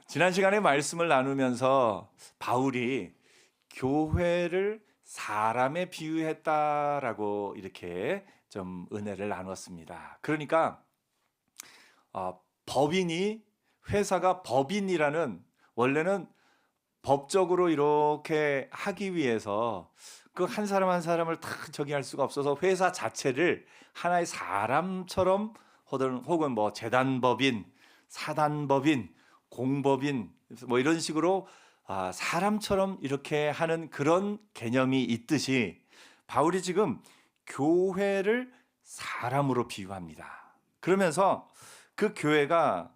지난 시간에 말씀을 나누면서 바울이 교회를 사람에 비유했다라고 이렇게 좀 은혜를 나눴습니다. 그러니까 법인이 회사가 법인이라는 원래는 법적으로 이렇게 하기 위해서 그 한 사람 한 사람을 다 정의할 수가 없어서 회사 자체를 하나의 사람처럼 혹은 뭐 재단법인, 사단법인, 공법인 뭐 이런 식으로 사람처럼 이렇게 하는 그런 개념이 있듯이 바울이 지금 교회를 사람으로 비유합니다. 그러면서 그 교회가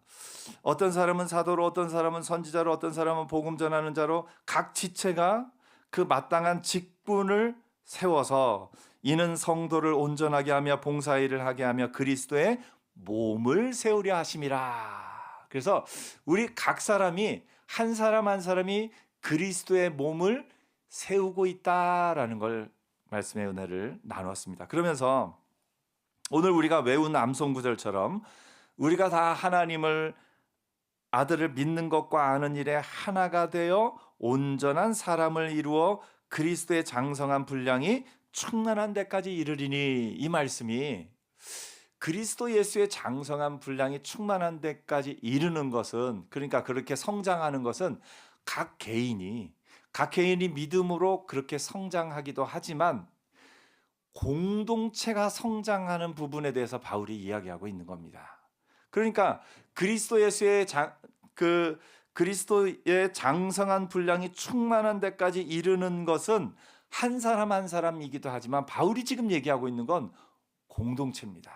어떤 사람은 사도로, 어떤 사람은 선지자로, 어떤 사람은 복음 전하는 자로 각 지체가 그 마땅한 직분을 세워서 이는 성도를 온전하게 하며 봉사일을 하게 하며 그리스도의 몸을 세우려 하심이라. 그래서 우리 각 사람이 한 사람 한 사람이 그리스도의 몸을 세우고 있다라는 걸 말씀의 은혜를 나누었습니다. 그러면서 오늘 우리가 외운 암송 구절처럼 우리가 다 하나님을 아들을 믿는 것과 아는 일에 하나가 되어 온전한 사람을 이루어 그리스도의 장성한 분량이 충만한 데까지 이르리니, 이 말씀이 그리스도 예수의 장성한 분량이 충만한 데까지 이르는 것은, 그러니까 그렇게 성장하는 것은 각 개인이 믿음으로 그렇게 성장하기도 하지만 공동체가 성장하는 부분에 대해서 바울이 이야기하고 있는 겁니다. 그러니까 그리스도 예수의 그리스도의 장성한 분량이 충만한 데까지 이르는 것은 한 사람 한 사람이기도 하지만 바울이 지금 얘기하고 있는 건 공동체입니다.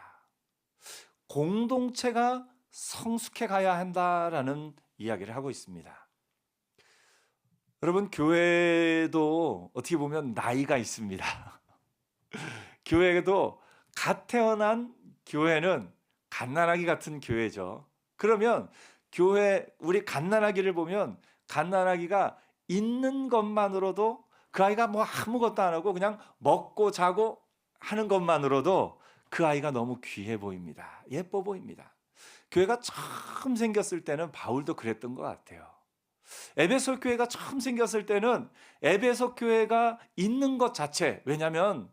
공동체가 성숙해 가야 한다라는 이야기를 하고 있습니다. 여러분, 교회도 어떻게 보면 나이가 있습니다. 교회도 갓 태어난 교회는 갓난아기 같은 교회죠. 그러면 교회, 우리 갓난아기를 보면 갓난아기가 있는 것만으로도 그 아이가 뭐 아무것도 안 하고 그냥 먹고 자고 하는 것만으로도 그 아이가 너무 귀해 보입니다. 예뻐 보입니다. 교회가 처음 생겼을 때는 바울도 그랬던 것 같아요. 에베소 교회가 처음 생겼을 때는 에베소 교회가 있는 것 자체, 왜냐하면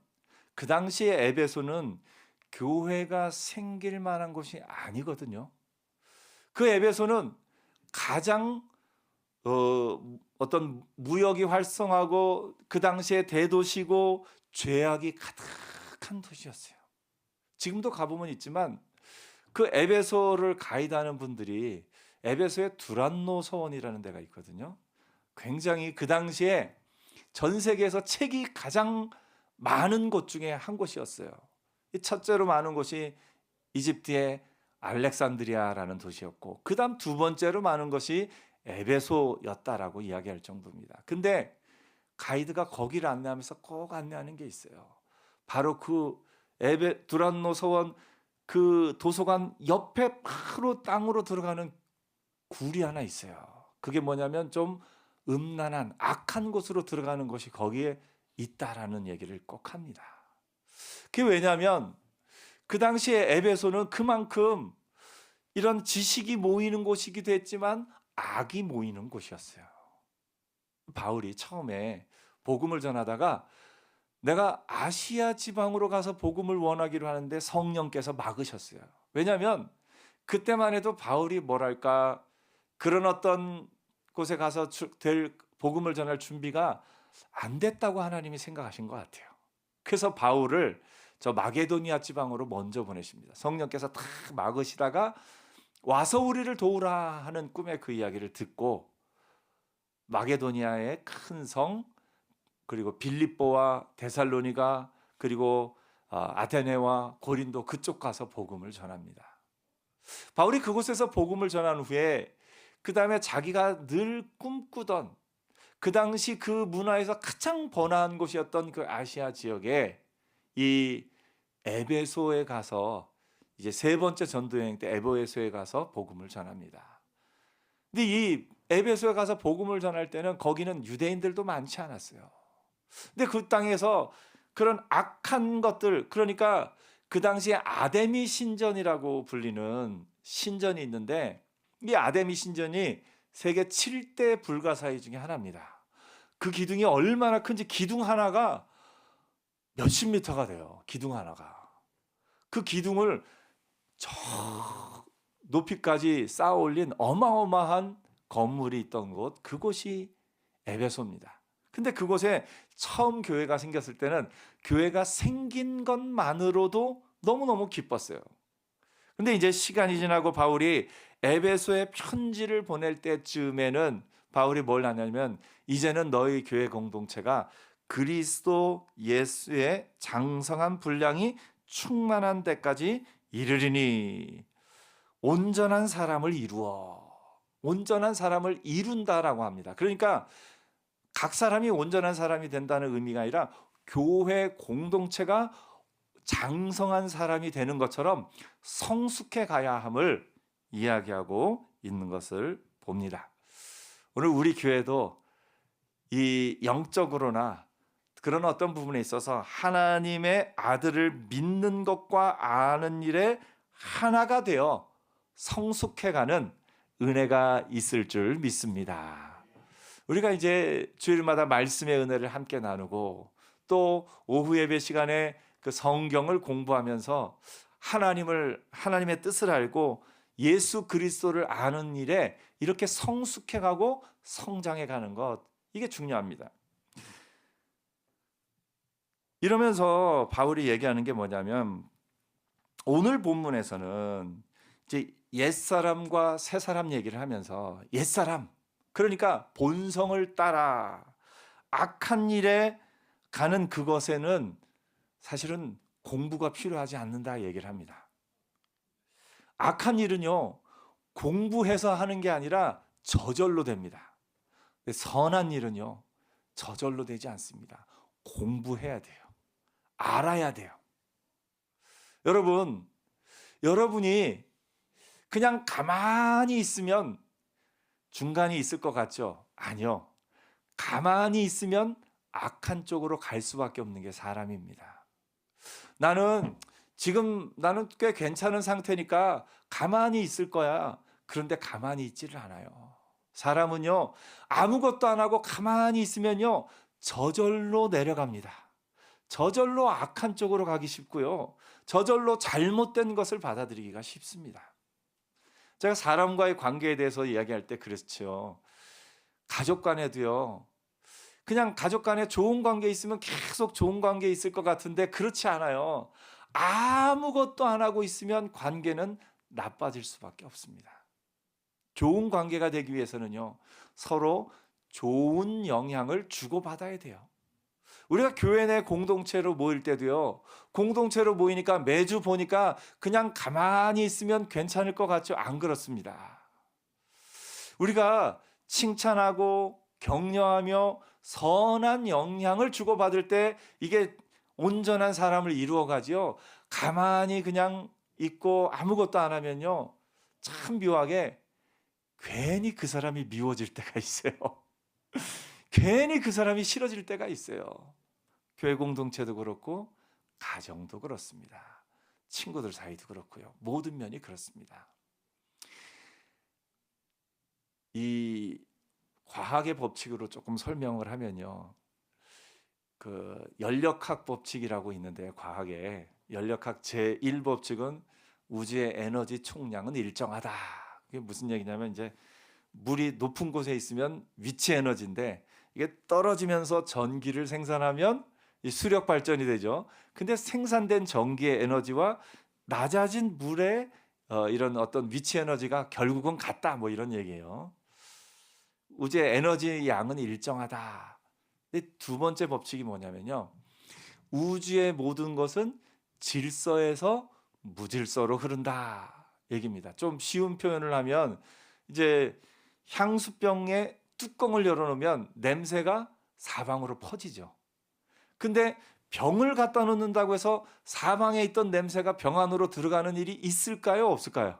그 당시에 에베소는 교회가 생길 만한 곳이 아니거든요. 그 에베소는 가장 어떤 무역이 활성하고 그 당시에 대도시고 죄악이 가득한 도시였어요. 지금도 가보면 있지만 그 에베소를 가이드하는 분들이 에베소의 두란노 서원이라는 데가 있거든요. 굉장히 그 당시에 전 세계에서 책이 가장 많은 곳 중에 한 곳이었어요. 첫째로 많은 곳이 이집트의 알렉산드리아라는 도시였고, 그 다음 두 번째로 많은 것이 에베소였다라고 이야기할 정도입니다. 근데 가이드가 거기를 안내하면서 꼭 안내하는 게 있어요. 바로 그 두란노 서원 그 도서관 옆에 바로 땅으로 들어가는 굴이 하나 있어요. 그게 뭐냐면 좀 음란한 악한 곳으로 들어가는 것이 거기에 있다라는 얘기를 꼭 합니다. 그게 왜냐하면 그 당시에 에베소는 그만큼 이런 지식이 모이는 곳이기도 했지만 악이 모이는 곳이었어요. 바울이 처음에 복음을 전하다가 내가 아시아 지방으로 가서 복음을 원하기로 하는데 성령께서 막으셨어요. 왜냐하면 그때만 해도 바울이 뭐랄까 그런 어떤 곳에 가서 복음을 전할 준비가 안 됐다고 하나님이 생각하신 것 같아요. 그래서 바울을 저 마게도니아 지방으로 먼저 보내십니다. 성령께서 다 막으시다가 와서 우리를 도우라 하는 꿈의 그 이야기를 듣고 마게도니아의 큰 성, 그리고 빌립보와 데살로니가, 그리고 아테네와 고린도 그쪽 가서 복음을 전합니다. 바울이 그곳에서 복음을 전한 후에 그 다음에 자기가 늘 꿈꾸던 그 당시 그 문화에서 가장 번화한 곳이었던 그 아시아 지역에 이 에베소에 가서 이제 세 번째 전도 여행 때 에베소에 가서 복음을 전합니다. 근데 이 에베소에 가서 복음을 전할 때는 거기는 유대인들도 많지 않았어요. 근데 그 땅에서 그런 악한 것들, 그러니까 그 당시에 아데미 신전이라고 불리는 신전이 있는데 이 아데미 신전이 세계 7대 불가사의 중에 하나입니다. 그 기둥이 얼마나 큰지 기둥 하나가 몇십 미터가 돼요. 기둥 하나가. 그 기둥을 저 높이까지 쌓아 올린 어마어마한 건물이 있던 곳, 그곳이 에베소입니다. 근데 그곳에 처음 교회가 생겼을 때는 교회가 생긴 것만으로도 너무너무 기뻤어요. 근데 이제 시간이 지나고 바울이 에베소에 편지를 보낼 때쯤에는 바울이 뭘 하냐면, 이제는 너희 교회 공동체가 그리스도 예수의 장성한 분량이 충만한 데까지 이르리니, 온전한 사람을 이루어, 온전한 사람을 이룬다라고 합니다. 그러니까 각 사람이 온전한 사람이 된다는 의미가 아니라 교회 공동체가 장성한 사람이 되는 것처럼 성숙해 가야 함을 이야기하고 있는 것을 봅니다. 오늘 우리 교회도 이 영적으로나 그런 어떤 부분에 있어서 하나님의 아들을 믿는 것과 아는 일에 하나가 되어 성숙해가는 은혜가 있을 줄 믿습니다. 우리가 이제 주일마다 말씀의 은혜를 함께 나누고 또 오후 예배 시간에 그 성경을 공부하면서 하나님의 뜻을 알고 예수 그리스도를 아는 일에 이렇게 성숙해가고 성장해가는 것, 이게 중요합니다. 이러면서 바울이 얘기하는 게 뭐냐면, 오늘 본문에서는 이제 옛사람과 새사람 얘기를 하면서, 옛사람, 그러니까 본성을 따라 악한 일에 가는 그것에는 사실은 공부가 필요하지 않는다 얘기를 합니다. 악한 일은요, 공부해서 하는 게 아니라 저절로 됩니다. 선한 일은요, 저절로 되지 않습니다. 공부해야 돼요. 알아야 돼요. 여러분이 그냥 가만히 있으면 중간이 있을 것 같죠? 아니요. 가만히 있으면 악한 쪽으로 갈 수밖에 없는 게 사람입니다. 나는 꽤 괜찮은 상태니까 가만히 있을 거야. 그런데 가만히 있지를 않아요. 사람은요, 아무것도 안 하고 가만히 있으면요, 저절로 내려갑니다. 저절로 악한 쪽으로 가기 쉽고요, 저절로 잘못된 것을 받아들이기가 쉽습니다. 제가 사람과의 관계에 대해서 이야기할 때 그랬죠. 가족 간에도요, 그냥 가족 간에 좋은 관계 있으면 계속 좋은 관계 있을 것 같은데 그렇지 않아요. 아무것도 안 하고 있으면 관계는 나빠질 수밖에 없습니다. 좋은 관계가 되기 위해서는요, 서로 좋은 영향을 주고받아야 돼요. 우리가 교회 내 공동체로 모일 때도요, 공동체로 모이니까 매주 보니까 그냥 가만히 있으면 괜찮을 것 같죠? 안 그렇습니다. 우리가 칭찬하고 격려하며 선한 영향을 주고받을 때 이게 온전한 사람을 이루어가지요. 가만히 그냥 있고 아무것도 안 하면요, 참 묘하게 괜히 그 사람이 미워질 때가 있어요. 괜히 그 사람이 싫어질 때가 있어요. 교회 공동체도 그렇고 가정도 그렇습니다. 친구들 사이도 그렇고요. 모든 면이 그렇습니다. 이 과학의 법칙으로 조금 설명을 하면요, 그 연력학 법칙이라고 있는데, 과학의 연력학 제1법칙은 우주의 에너지 총량은 일정하다. 그게 무슨 얘기냐면, 이제 물이 높은 곳에 있으면 위치 에너지인데 이게 떨어지면서 전기를 생산하면 이 수력 발전이 되죠. 근데 생산된 전기의 에너지와 낮아진 물의 이런 어떤 위치 에너지가 결국은 같다, 뭐 이런 얘기예요. 우주의 에너지 양은 일정하다. 근데 두 번째 법칙이 뭐냐면요, 우주의 모든 것은 질서에서 무질서로 흐른다 얘기입니다. 좀 쉬운 표현을 하면, 이제 향수병에 뚜껑을 열어놓으면 냄새가 사방으로 퍼지죠. 근데 병을 갖다 놓는다고 해서 사방에 있던 냄새가 병 안으로 들어가는 일이 있을까요? 없을까요?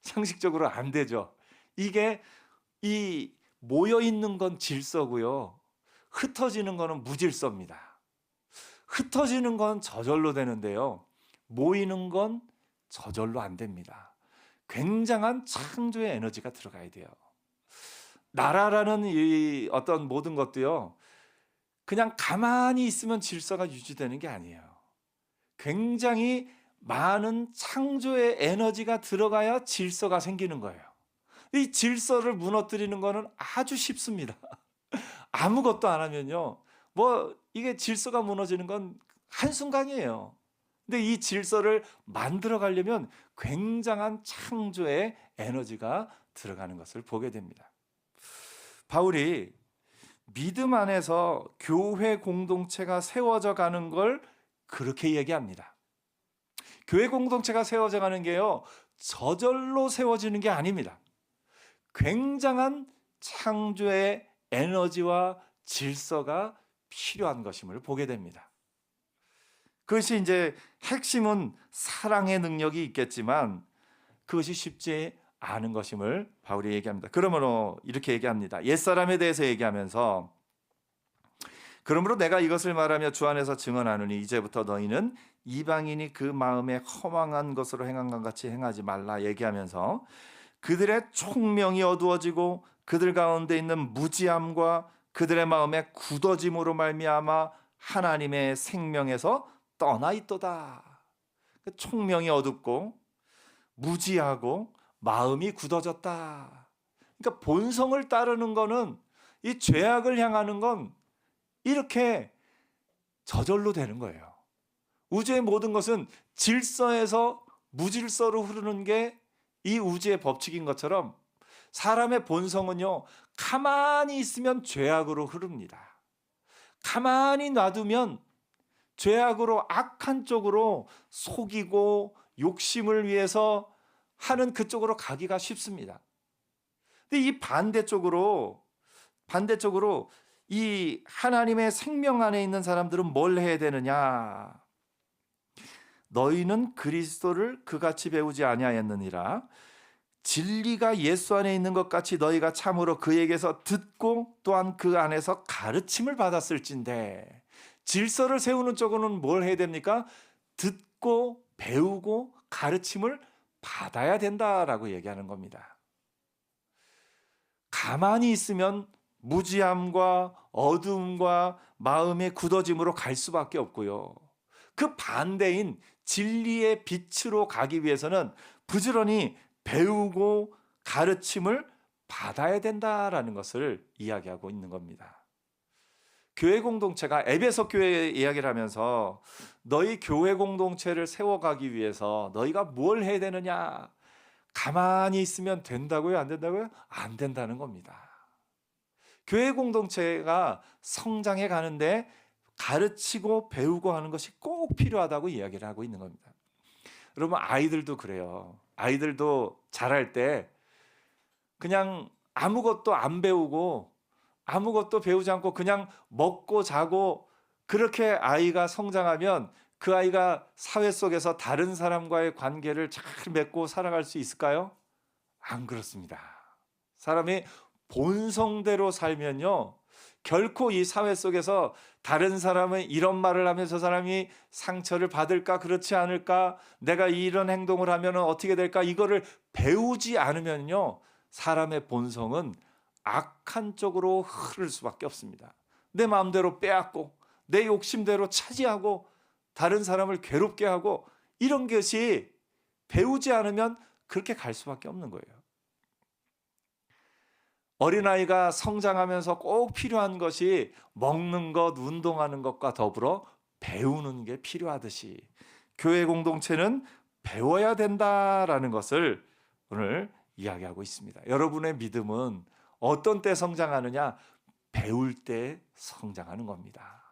상식적으로 안 되죠. 이게 이 모여 있는 건 질서고요, 흩어지는 거는 무질서입니다. 흩어지는 건 저절로 되는데요, 모이는 건 저절로 안 됩니다. 굉장한 창조의 에너지가 들어가야 돼요. 나라라는 이 어떤 모든 것도요. 그냥 가만히 있으면 질서가 유지되는 게 아니에요. 굉장히 많은 창조의 에너지가 들어가야 질서가 생기는 거예요. 이 질서를 무너뜨리는 거는 아주 쉽습니다. 아무것도 안 하면요. 뭐 이게 질서가 무너지는 건 한순간이에요. 근데 이 질서를 만들어 가려면 굉장한 창조의 에너지가 들어가는 것을 보게 됩니다. 바울이 믿음 안에서 교회 공동체가 세워져 가는 걸 그렇게 얘기합니다. 교회 공동체가 세워져 가는 게요. 저절로 세워지는 게 아닙니다. 굉장한 창조의 에너지와 질서가 필요한 것임을 보게 됩니다. 그것이 이제 핵심은 사랑의 능력이 있겠지만 그것이 쉽지 않은 것임을 바울이 얘기합니다. 그러므로 이렇게 얘기합니다. 옛사람에 대해서 얘기하면서 그러므로 내가 이것을 말하며 주 안에서 증언하노니 이제부터 너희는 이방인이 그 마음에 허망한 것으로 행한 것 같이 행하지 말라 얘기하면서 그들의 총명이 어두워지고 그들 가운데 있는 무지함과 그들의 마음의 굳어짐으로 말미암아 하나님의 생명에서 떠나 있도다. 총명이 어둡고 무지하고 마음이 굳어졌다. 그러니까 본성을 따르는 거는 이 죄악을 향하는 건 이렇게 저절로 되는 거예요. 우주의 모든 것은 질서에서 무질서로 흐르는 게 이 우주의 법칙인 것처럼 사람의 본성은요, 가만히 있으면 죄악으로 흐릅니다. 가만히 놔두면 죄악으로 악한 쪽으로 속이고 욕심을 위해서 하는 그쪽으로 가기가 쉽습니다. 근데 이 반대쪽으로 이 하나님의 생명 안에 있는 사람들은 뭘 해야 되느냐? 너희는 그리스도를 그같이 배우지 아니하였느니라. 진리가 예수 안에 있는 것 같이 너희가 참으로 그에게서 듣고 또한 그 안에서 가르침을 받았을진데. 질서를 세우는 쪽으로는 뭘 해야 됩니까? 듣고 배우고 가르침을 받아야 된다라고 얘기하는 겁니다. 가만히 있으면 무지함과 어두움과 마음의 굳어짐으로 갈 수밖에 없고요. 그 반대인 진리의 빛으로 가기 위해서는 부지런히 배우고 가르침을 받아야 된다라는 것을 이야기하고 있는 겁니다. 교회 공동체가 에베소 교회 이야기를 하면서 너희 교회 공동체를 세워가기 위해서 너희가 뭘 해야 되느냐? 가만히 있으면 된다고요? 안 된다고요? 안 된다는 겁니다. 교회 공동체가 성장해 가는데 가르치고 배우고 하는 것이 꼭 필요하다고 이야기를 하고 있는 겁니다. 여러분 아이들도 그래요. 아이들도 자랄 때 그냥 아무것도 안 배우고 아무것도 배우지 않고 그냥 먹고 자고 그렇게 아이가 성장하면 그 아이가 사회 속에서 다른 사람과의 관계를 잘 맺고 살아갈 수 있을까요? 안 그렇습니다. 사람이 본성대로 살면요. 결코 이 사회 속에서 다른 사람은 이런 말을 하면 저 사람이 상처를 받을까 그렇지 않을까 내가 이런 행동을 하면 어떻게 될까 이거를 배우지 않으면요. 사람의 본성은 악한 쪽으로 흐를 수밖에 없습니다. 내 마음대로 빼앗고 내 욕심대로 차지하고 다른 사람을 괴롭게 하고 이런 것이 배우지 않으면 그렇게 갈 수밖에 없는 거예요. 어린아이가 성장하면서 꼭 필요한 것이 먹는 것, 운동하는 것과 더불어 배우는 게 필요하듯이 교회 공동체는 배워야 된다라는 것을 오늘 이야기하고 있습니다. 여러분의 믿음은 어떤 때 성장하느냐? 배울 때 성장하는 겁니다.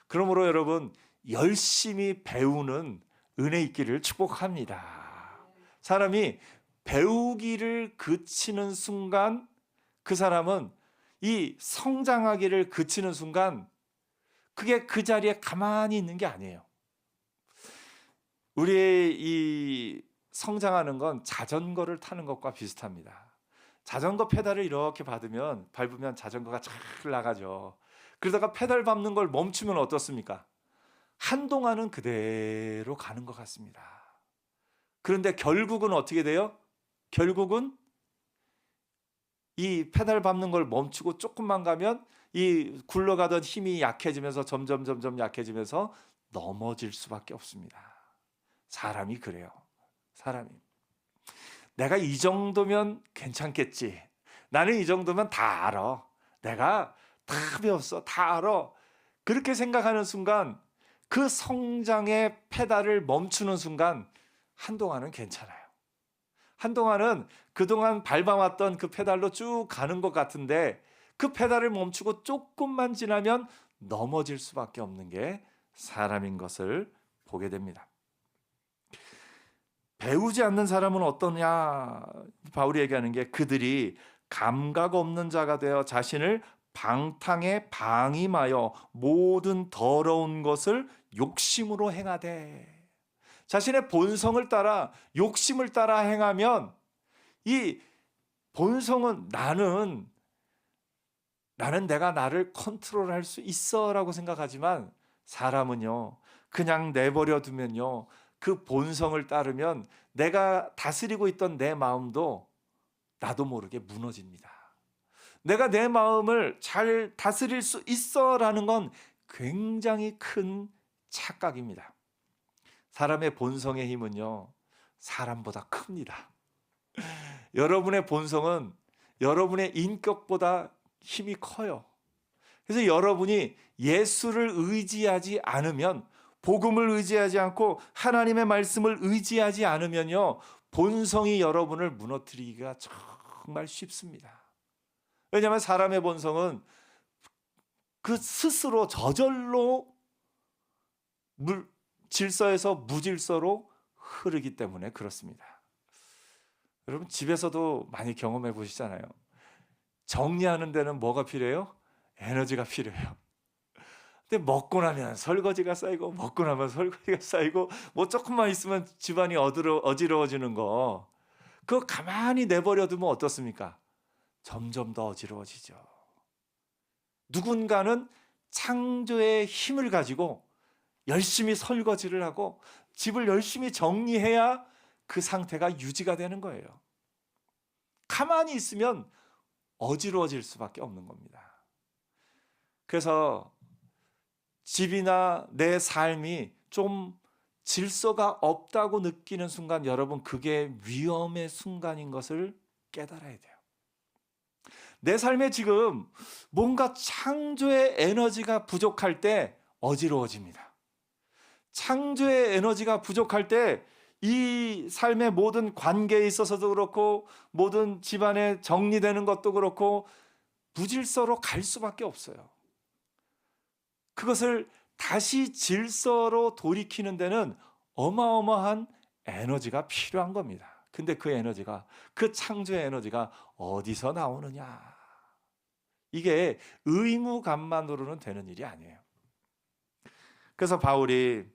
그러므로 여러분 열심히 배우는 은혜 있기를 축복합니다. 사람이 배우기를 그치는 순간 그 사람은 이 성장하기를 그치는 순간 그게 그 자리에 가만히 있는 게 아니에요. 우리의 이 성장하는 건 자전거를 타는 것과 비슷합니다. 자전거 페달을 이렇게 밟으면 자전거가 잘 나가죠. 그러다가 페달 밟는 걸 멈추면 어떻습니까? 한동안은 그대로 가는 것 같습니다. 그런데 결국은 어떻게 돼요? 결국은 이 페달 밟는 걸 멈추고 조금만 가면 이 굴러가던 힘이 약해지면서 점점 약해지면서 넘어질 수밖에 없습니다. 사람이 그래요. 사람이. 내가 이 정도면 괜찮겠지. 나는 이 정도면 다 알아. 내가 다 배웠어. 다 알아. 그렇게 생각하는 순간 그 성장의 페달을 멈추는 순간 한동안은 괜찮아요. 한동안은 그동안 밟아왔던 그 페달로 쭉 가는 것 같은데 그 페달을 멈추고 조금만 지나면 넘어질 수밖에 없는 게 사람인 것을 보게 됩니다. 배우지 않는 사람은 어떠냐? 바울이 얘기하는 게 그들이 감각 없는 자가 되어 자신을 방탕에 방임하여 모든 더러운 것을 욕심으로 행하되, 자신의 본성을 따라 욕심을 따라 행하면 이 본성은 나는 내가 나를 컨트롤할 수 있어라고 생각하지만 사람은요 그냥 내버려 두면요 그 본성을 따르면 내가 다스리고 있던 내 마음도 나도 모르게 무너집니다. 내가 내 마음을 잘 다스릴 수 있어라는 건 굉장히 큰 착각입니다. 사람의 본성의 힘은요 사람보다 큽니다. 여러분의 본성은 여러분의 인격보다 힘이 커요. 그래서 여러분이 예수를 의지하지 않으면, 복음을 의지하지 않고 하나님의 말씀을 의지하지 않으면요 본성이 여러분을 무너뜨리기가 정말 쉽습니다. 왜냐하면 사람의 본성은 그 스스로 저절로 질서에서 무질서로 흐르기 때문에 그렇습니다. 여러분 집에서도 많이 경험해 보시잖아요. 정리하는 데는 뭐가 필요해요? 에너지가 필요해요. 근데 먹고 나면 설거지가 쌓이고 먹고 나면 설거지가 쌓이고 뭐 조금만 있으면 집안이 어지러워지는 거, 그거 가만히 내버려 두면 어떻습니까? 점점 더 어지러워지죠. 누군가는 창조의 힘을 가지고 열심히 설거지를 하고 집을 열심히 정리해야 그 상태가 유지가 되는 거예요. 가만히 있으면 어지러워질 수밖에 없는 겁니다. 그래서 집이나 내 삶이 좀 질서가 없다고 느끼는 순간 여러분 그게 위험의 순간인 것을 깨달아야 돼요. 내 삶에 지금 뭔가 창조의 에너지가 부족할 때 어지러워집니다. 창조의 에너지가 부족할 때 이 삶의 모든 관계에 있어서도 그렇고 모든 집안에 정리되는 것도 그렇고 무질서로 갈 수밖에 없어요. 그것을 다시 질서로 돌이키는 데는 어마어마한 에너지가 필요한 겁니다. 근데 그 에너지가, 그 창조의 에너지가 어디서 나오느냐? 이게 의무감만으로는 되는 일이 아니에요. 그래서 바울이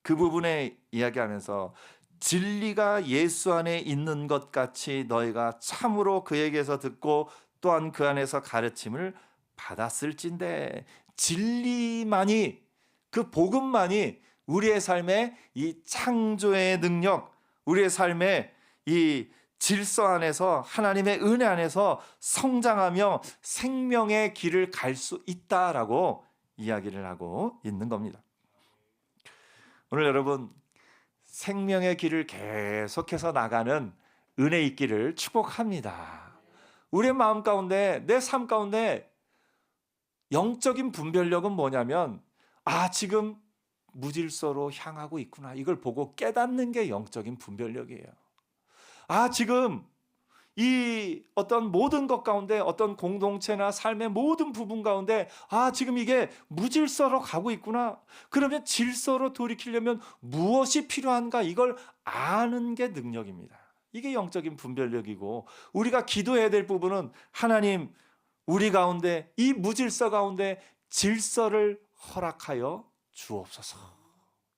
그 부분에 이야기하면서 진리가 예수 안에 있는 것 같이 너희가 참으로 그에게서 듣고 또한 그 안에서 가르침을 받았을진데, 진리만이, 그 복음만이 우리의 삶의 이 창조의 능력, 우리의 삶의 이 질서 안에서 하나님의 은혜 안에서 성장하며 생명의 길을 갈 수 있다라고 이야기를 하고 있는 겁니다. 오늘 여러분 생명의 길을 계속해서 나가는 은혜 있기를 축복합니다. 우리의 마음 가운데, 내 삶 가운데 영적인 분별력은 뭐냐면, 지금 무질서로 향하고 있구나, 이걸 보고 깨닫는 게 영적인 분별력이에요. 지금 이 어떤 모든 것 가운데, 어떤 공동체나 삶의 모든 부분 가운데 지금 이게 무질서로 가고 있구나. 그러면 질서로 돌이키려면 무엇이 필요한가, 이걸 아는 게 능력입니다. 이게 영적인 분별력이고, 우리가 기도해야 될 부분은 하나님, 우리 가운데 이 무질서 가운데 질서를 허락하여 주옵소서.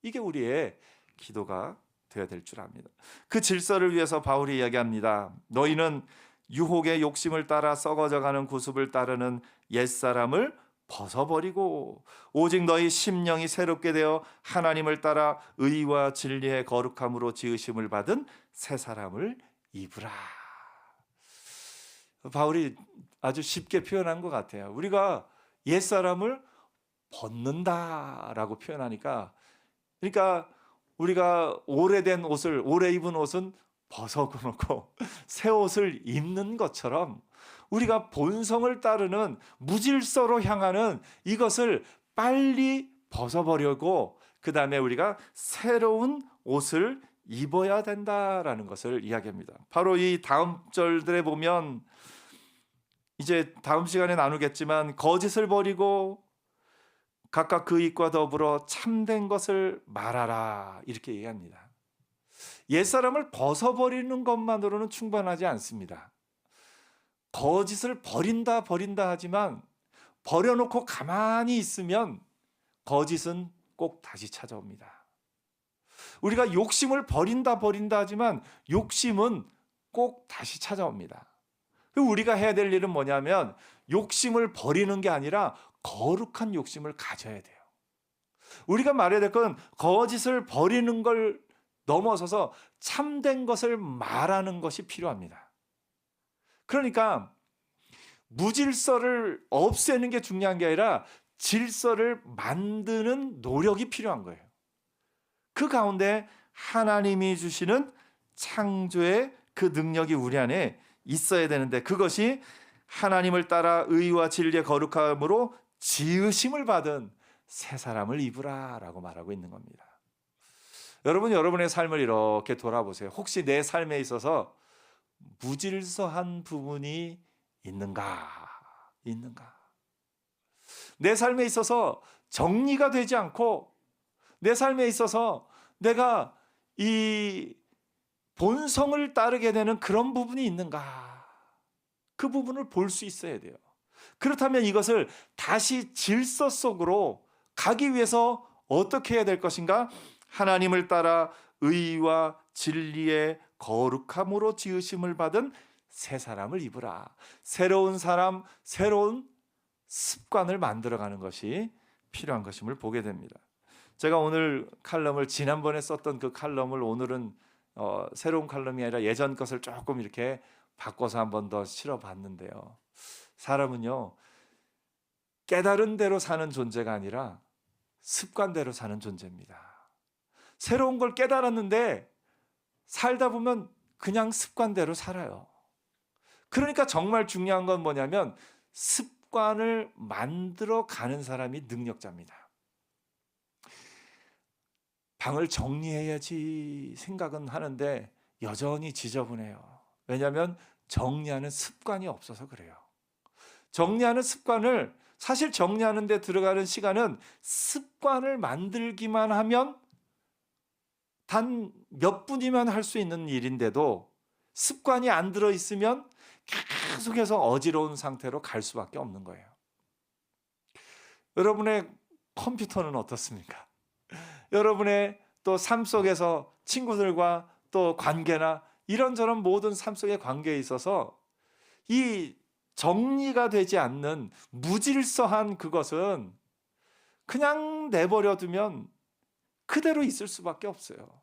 이게 우리의 기도가 되어야 될 줄 압니다. 그 질서를 위해서 바울이 이야기합니다. 너희는 유혹의 욕심을 따라 썩어져가는 구습을 따르는 옛사람을 벗어버리고 오직 너희 심령이 새롭게 되어 하나님을 따라 의와 진리의 거룩함으로 지으심을 받은 새 사람을 입으라. 바울이 아주 쉽게 표현한 것 같아요. 우리가 옛사람을 벗는다라고 표현하니까, 그러니까 우리가 오래된 옷을, 오래 입은 옷은 벗어놓고 새 옷을 입는 것처럼 우리가 본성을 따르는 무질서로 향하는 이것을 빨리 벗어버리고 그 다음에 우리가 새로운 옷을 입어야 된다라는 것을 이야기합니다. 바로 이 다음 절들에 보면, 이제 다음 시간에 나누겠지만, 거짓을 버리고 각각 그 입과 더불어 참된 것을 말하라, 이렇게 얘기합니다. 옛사람을 벗어버리는 것만으로는 충분하지 않습니다. 거짓을 버린다 하지만 버려놓고 가만히 있으면 거짓은 꼭 다시 찾아옵니다. 우리가 욕심을 버린다 하지만 욕심은 꼭 다시 찾아옵니다. 우리가 해야 될 일은 뭐냐면 욕심을 버리는 게 아니라 거룩한 욕심을 가져야 돼요. 우리가 말해야 될 건 거짓을 버리는 걸 넘어서서 참된 것을 말하는 것이 필요합니다. 그러니까 무질서를 없애는 게 중요한 게 아니라 질서를 만드는 노력이 필요한 거예요. 그 가운데 하나님이 주시는 창조의 그 능력이 우리 안에 있어야 되는데, 그것이 하나님을 따라 의와 진리의 거룩함으로 지으심을 받은 새 사람을 입으라 라고 말하고 있는 겁니다. 여러분, 여러분의 삶을 이렇게 돌아보세요. 혹시 내 삶에 있어서 무질서한 부분이 있는가? 내 삶에 있어서 정리가 되지 않고 내 삶에 있어서 내가 이 본성을 따르게 되는 그런 부분이 있는가? 그 부분을 볼 수 있어야 돼요. 그렇다면 이것을 다시 질서 속으로 가기 위해서 어떻게 해야 될 것인가? 하나님을 따라 의와 진리의 거룩함으로 지으심을 받은 새 사람을 입으라. 새로운 사람, 새로운 습관을 만들어가는 것이 필요한 것임을 보게 됩니다. 제가 오늘 칼럼을, 지난번에 썼던 그 칼럼을 오늘은 새로운 칼럼이 아니라 예전 것을 조금 이렇게 바꿔서 한 번 더 실어봤는데요. 사람은요, 깨달은 대로 사는 존재가 아니라 습관대로 사는 존재입니다. 새로운 걸 깨달았는데 살다 보면 그냥 습관대로 살아요. 그러니까 정말 중요한 건 뭐냐면 습관을 만들어 가는 사람이 능력자입니다. 방을 정리해야지 생각은 하는데 여전히 지저분해요. 왜냐하면 정리하는 습관이 없어서 그래요. 정리하는 습관을, 사실 정리하는 데 들어가는 시간은 습관을 만들기만 하면 단 몇 분이면 할 수 있는 일인데도 습관이 안 들어있으면 계속해서 어지러운 상태로 갈 수밖에 없는 거예요. 여러분의 컴퓨터는 어떻습니까? 여러분의 또 삶 속에서 친구들과 또 관계나 이런저런 모든 삶 속의 관계에 있어서 이 정리가 되지 않는 무질서한 그것은 그냥 내버려 두면 그대로 있을 수밖에 없어요.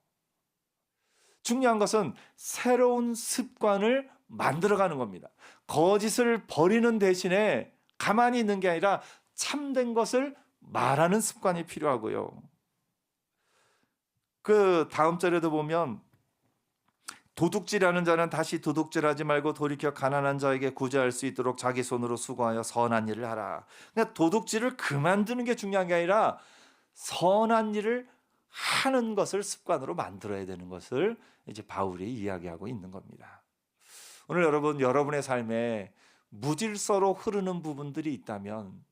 중요한 것은 새로운 습관을 만들어가는 겁니다. 거짓을 버리는 대신에 가만히 있는 게 아니라 참된 것을 말하는 습관이 필요하고요. 그 다음 절에도 보면, 도둑질하는 자는 다시 도둑질하지 말고 돌이켜 가난한 자에게 구제할 수 있도록 자기 손으로 수고하여 선한 일을 하라. 그러니까 도둑질을 그만두는 게 중요한 게 아니라 선한 일을 하는 것을 습관으로 만들어야 되는 것을 이제 바울이 이야기하고 있는 겁니다. 오늘 여러분의 삶에 무질서로 흐르는 부분들이 있다면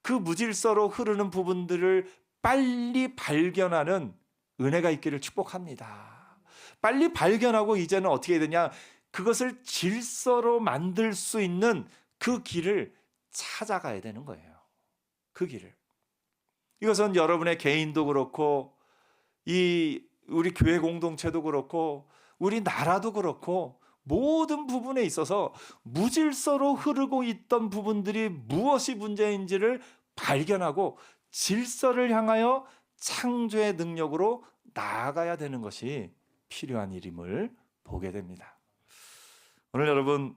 그 무질서로 흐르는 부분들을 빨리 발견하는 은혜가 있기를 축복합니다. 빨리 발견하고 이제는 어떻게 해야 되냐? 그것을 질서로 만들 수 있는 그 길을 찾아가야 되는 거예요. 그 길을. 이것은 여러분의 개인도 그렇고 우리 교회 공동체도 그렇고 우리 나라도 그렇고 모든 부분에 있어서 무질서로 흐르고 있던 부분들이 무엇이 문제인지를 발견하고 질서를 향하여 창조의 능력으로 나아가야 되는 것이 필요한 일임을 보게 됩니다. 오늘 여러분,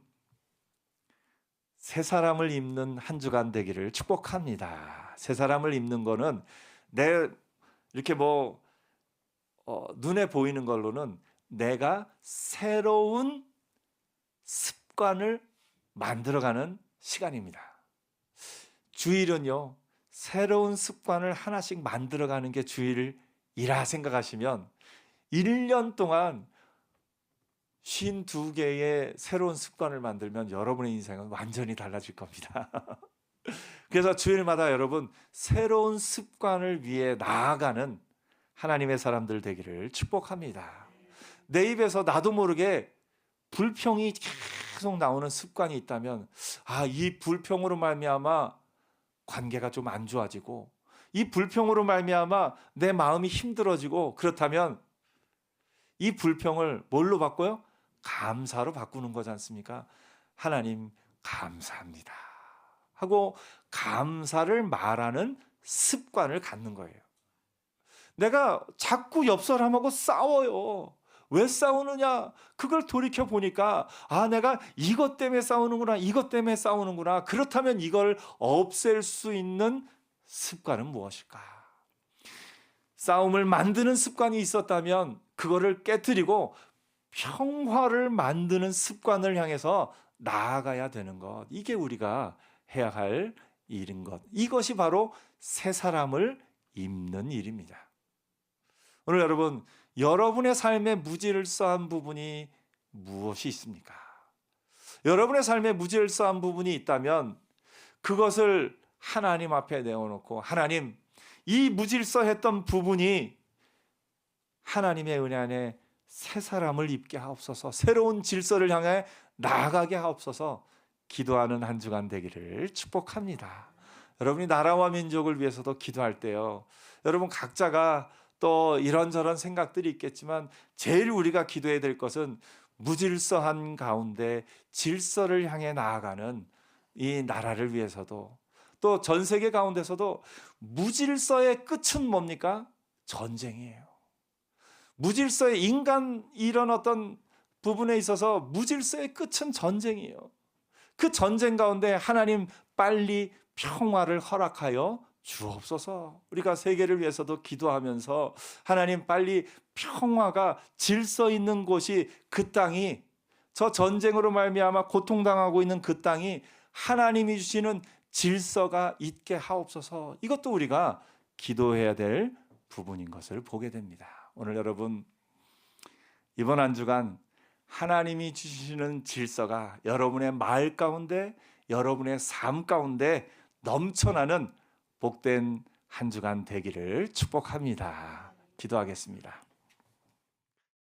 새 사람을 입는 한 주간 되기를 축복합니다. 새 사람을 입는 거는 내 이렇게 눈에 보이는 걸로는 내가 새로운 습관을 만들어가는 시간입니다. 주일은요, 새로운 습관을 하나씩 만들어가는 게 주일이라 생각하시면 1년 동안 52개의 새로운 습관을 만들면 여러분의 인생은 완전히 달라질 겁니다. 그래서 주일마다 여러분 새로운 습관을 위해 나아가는 하나님의 사람들 되기를 축복합니다. 내 입에서 나도 모르게 불평이 계속 나오는 습관이 있다면 이 불평으로 말미암아 관계가 좀 안 좋아지고 이 불평으로 말미암아 내 마음이 힘들어지고 그렇다면 이 불평을 뭘로 바꿔요? 감사로 바꾸는 거지 않습니까? 하나님 감사합니다 하고 감사를 말하는 습관을 갖는 거예요. 내가 자꾸 옆 사람하고 싸워요. 왜 싸우느냐? 그걸 돌이켜 보니까 내가 이것 때문에 싸우는구나, 이것 때문에 싸우는구나. 그렇다면 이걸 없앨 수 있는 습관은 무엇일까? 싸움을 만드는 습관이 있었다면 그거를 깨뜨리고 평화를 만드는 습관을 향해서 나아가야 되는 것. 이게 우리가 해야 할 일인 것. 이것이 바로 새 사람을 입는 일입니다. 오늘 여러분, 여러분의 삶에 무질서한 부분이 무엇이 있습니까? 여러분의 삶에 무질서한 부분이 있다면 그것을 하나님 앞에 내어놓고 하나님, 이 무질서했던 부분이 하나님의 은혜 안에 새 사람을 입게 하옵소서, 새로운 질서를 향해 나아가게 하옵소서 기도하는 한 주간 되기를 축복합니다. 여러분이 나라와 민족을 위해서도 기도할 때요, 여러분 각자가 또 이런저런 생각들이 있겠지만 제일 우리가 기도해야 될 것은 무질서한 가운데 질서를 향해 나아가는 이 나라를 위해서도, 또 전 세계 가운데서도 무질서의 끝은 뭡니까? 전쟁이에요. 무질서의 인간 이런 어떤 부분에 있어서 무질서의 끝은 전쟁이에요. 그 전쟁 가운데 하나님 빨리 평화를 허락하여 주옵소서. 우리가 세계를 위해서도 기도하면서 하나님 빨리 평화가 질서 있는 곳이, 그 땅이, 저 전쟁으로 말미암아 고통당하고 있는 그 땅이 하나님이 주시는 질서가 있게 하옵소서. 이것도 우리가 기도해야 될 부분인 것을 보게 됩니다. 오늘 여러분, 이번 한 주간 하나님이 주시는 질서가 여러분의 마을 가운데, 여러분의 삶 가운데 넘쳐나는 복된 한 주간 되기를 축복합니다. 기도하겠습니다.